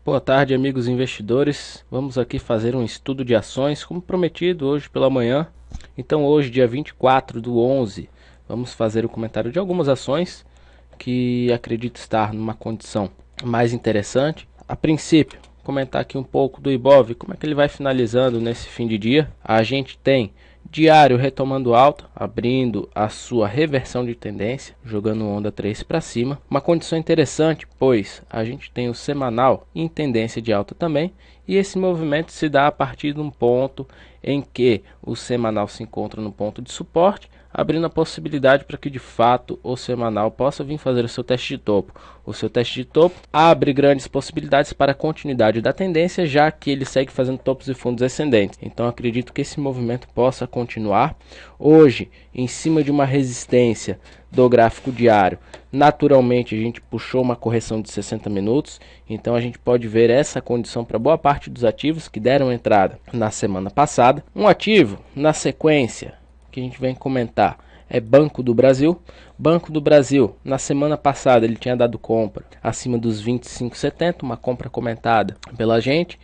Boa tarde, amigos investidores. Vamos aqui fazer um estudo de ações, como prometido, hoje pela manhã. Então hoje, dia 24/11, vamos fazer o comentário de algumas ações que acredito estar numa condição mais interessante. A princípio, comentar aqui um pouco do Ibov, como é que ele vai finalizando nesse fim de dia. A gente tem diário retomando alta, abrindo a sua reversão de tendência, jogando onda 3 para cima. Uma condição interessante, pois a gente tem o semanal em tendência de alta também, e esse movimento se dá a partir de um ponto em que o semanal se encontra no ponto de suporte, abrindo a possibilidade para que de fato o semanal possa vir fazer o seu teste de topo. O seu teste de topo abre grandes possibilidades para a continuidade da tendência, já que ele segue fazendo topos e fundos ascendentes. Então acredito que esse movimento possa continuar. Hoje, em cima de uma resistência do gráfico diário, naturalmente a gente puxou uma correção de 60 minutos, então a gente pode ver essa condição para boa parte dos ativos que deram entrada na semana passada. Um ativo na sequência que a gente vem comentar é Banco do Brasil. Banco do Brasil, na semana passada ele tinha dado compra acima dos 25,70, uma compra comentada pela gente.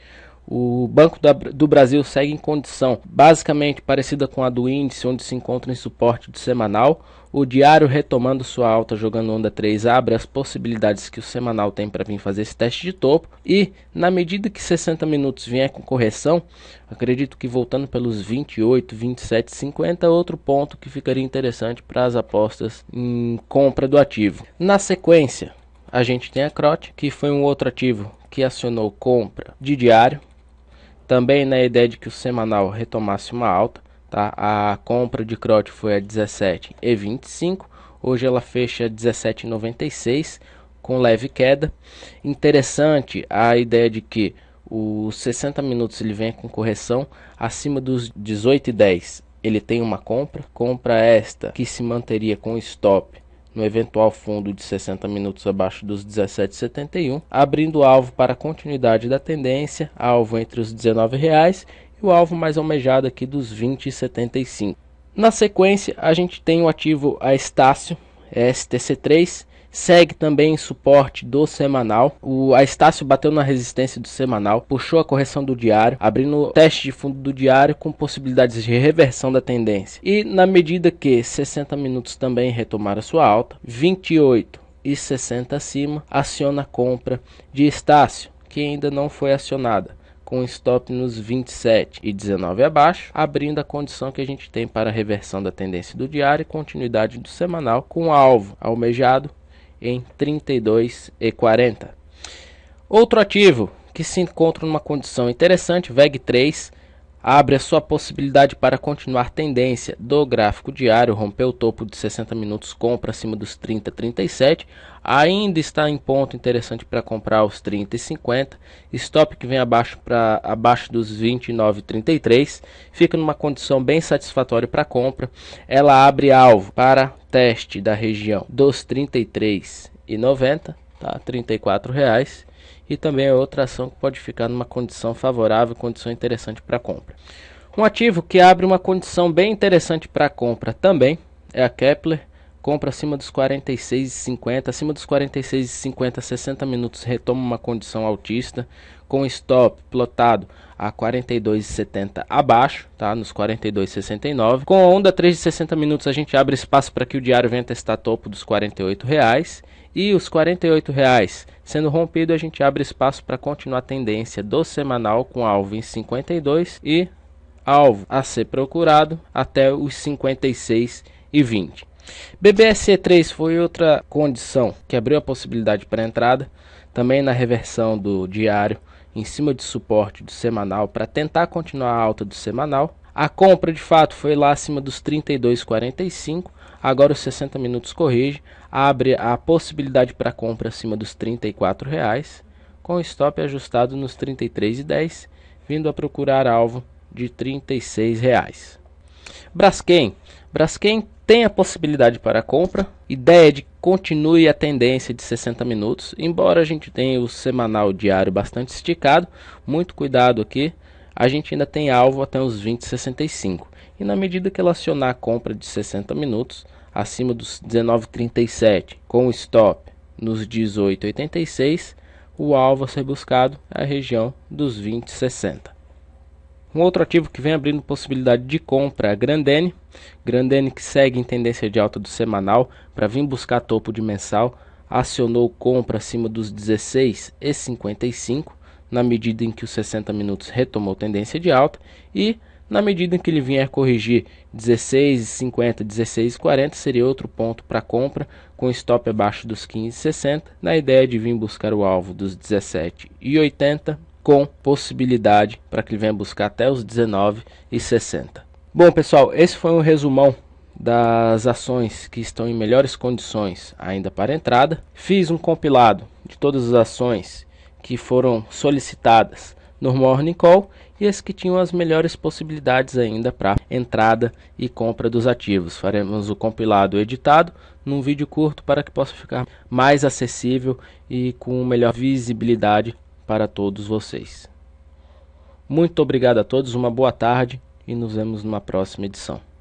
O Banco do Brasil segue em condição basicamente parecida com a do índice, onde se encontra em suporte de semanal. O diário retomando sua alta, jogando onda 3, abre as possibilidades que o semanal tem para vir fazer esse teste de topo. E na medida que 60 minutos vier com correção, acredito que voltando pelos 28, 27, 50, outro ponto que ficaria interessante para as apostas em compra do ativo. Na sequência, a gente tem a CROT, que foi um outro ativo que acionou compra de diário, também na ideia de que o semanal retomasse uma alta. Tá? A compra de CROT foi a 17,25, hoje ela fecha 17,96 com leve queda. Interessante a ideia de que os 60 minutos ele vem com correção acima dos 18,10. Ele tem uma compra esta que se manteria com stop no eventual fundo de 60 minutos abaixo dos 17,71, abrindo alvo para a continuidade da tendência, alvo entre os R$19 e o alvo mais almejado aqui dos 20,75. Na sequência, a gente tem o ativo a Estácio, STC3, segue também em suporte do semanal. A Estácio bateu na resistência do semanal, puxou a correção do diário, abrindo o teste de fundo do diário com possibilidades de reversão da tendência. E na medida que 60 minutos também retomaram sua alta, 28,60 acima, aciona a compra de Estácio, que ainda não foi acionada, com stop nos 27,19 abaixo, abrindo a condição que a gente tem para a reversão da tendência do diário e continuidade do semanal, com alvo almejado em 32,40. Outro ativo que se encontra numa condição interessante, VEG3, abre a sua possibilidade para continuar tendência do gráfico diário, rompeu o topo de 60 minutos, compra acima dos 30,37, ainda está em ponto interessante para comprar os 30,50, stop que vem abaixo dos 29,33, fica numa condição bem satisfatória para compra. Ela abre alvo para teste da região dos 33,90, tá? R$34. E também é outra ação que pode ficar numa condição favorável, condição interessante para compra. Um ativo que abre uma condição bem interessante para compra também é a Kepler. Compra acima dos 46,50, acima dos 46,50, 60 minutos retoma uma condição altista, com stop plotado a 42,70 abaixo, tá? Nos 42,69. Com a onda 3 de 60 minutos a gente abre espaço para que o diário venha testar topo dos R$48. E os R$48 sendo rompido, a gente abre espaço para continuar a tendência do semanal com alvo em 52 e alvo a ser procurado até os 56,20. BBSE3 foi outra condição que abriu a possibilidade para entrada, também na reversão do diário, em cima de suporte do semanal, para tentar continuar a alta do semanal. A compra de fato foi lá acima dos 32,45, agora os 60 minutos corrige, abre a possibilidade para compra acima dos R$34, com stop ajustado nos 33,10, vindo a procurar alvo de R$36. Braskem tem a possibilidade para compra, ideia de que continue a tendência de 60 minutos, embora a gente tenha o semanal diário bastante esticado, muito cuidado aqui, a gente ainda tem alvo até os 20,65, e na medida que ela acionar a compra de 60 minutos, acima dos 19,37, com stop nos 18,86, o alvo a ser buscado é a região dos 20,60. Um outro ativo que vem abrindo possibilidade de compra é a Grendene. Grendene, que segue em tendência de alta do semanal para vir buscar topo de mensal, acionou compra acima dos 16,55 na medida em que os 60 minutos retomou tendência de alta, e na medida em que ele vier corrigir 16,50, 16,40 seria outro ponto para compra, com stop abaixo dos 15,60, na ideia de vir buscar o alvo dos 17,80, com possibilidade para que ele venha buscar até os 19,60. Bom, pessoal, esse foi um resumão das ações que estão em melhores condições ainda para entrada. Fiz um compilado de todas as ações que foram solicitadas no Morning Call e as que tinham as melhores possibilidades ainda para entrada e compra dos ativos. Faremos o compilado editado num vídeo curto para que possa ficar mais acessível e com melhor visibilidade para todos vocês. Muito obrigado a todos, uma boa tarde e nos vemos numa próxima edição.